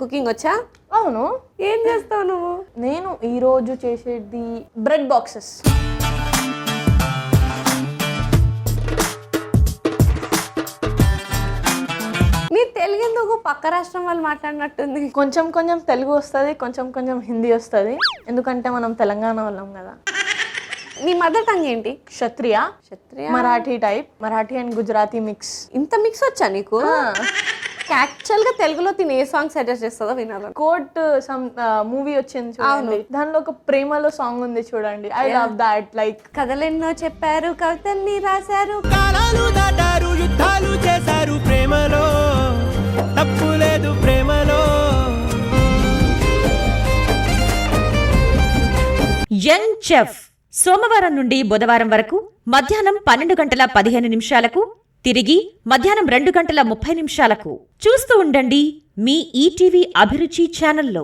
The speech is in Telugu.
కుకింగ్ వచ్చా? అవును. ఏం చేస్తావు నువ్వు? నేను ఈరోజు చేసేది బ్రెడ్ బాక్సెస్. నీ తెలుగు ఎందుకు పక్క రాష్ట్రం వాళ్ళు మాట్లాడినట్టుంది? కొంచెం కొంచెం తెలుగు వస్తుంది, కొంచెం కొంచెం హిందీ వస్తుంది, ఎందుకంటే మనం తెలంగాణ వాళ్ళం కదా. నీ మదర్ టంగ్ ఏంటి? Kshatriya, Marathi type, Marathi and Gujarati mix. ఇంత మిక్స్ వచ్చా నీకు? యాక్చువల్ గా తెలుగులో తిని ఏ సాంగ్ సజెస్ట్ చేస్తుందో వినాలి. కోట్ సమ్ మూవీ వచ్చింది చూడండి, దానిలో ఒక ప్రేమలో సాంగ్ ఉంది చూడండి. I love that. లైక్ కథలెన్నో చెప్పారు, కవితల్ని రాశారు, కాలాలు దాటారు, యుద్ధాలు చేశారు, ప్రేమలో తప్పు లేదు, ప్రేమలో. యంగ్ చెఫ్ సోమవారం నుండి బుధవారం వరకు మధ్యాహ్నం 12:15 తిరిగి మధ్యాహ్నం 2:30 చూస్తూ ఉండండి మీ ఈటీవీ అభిరుచి ఛానల్లో.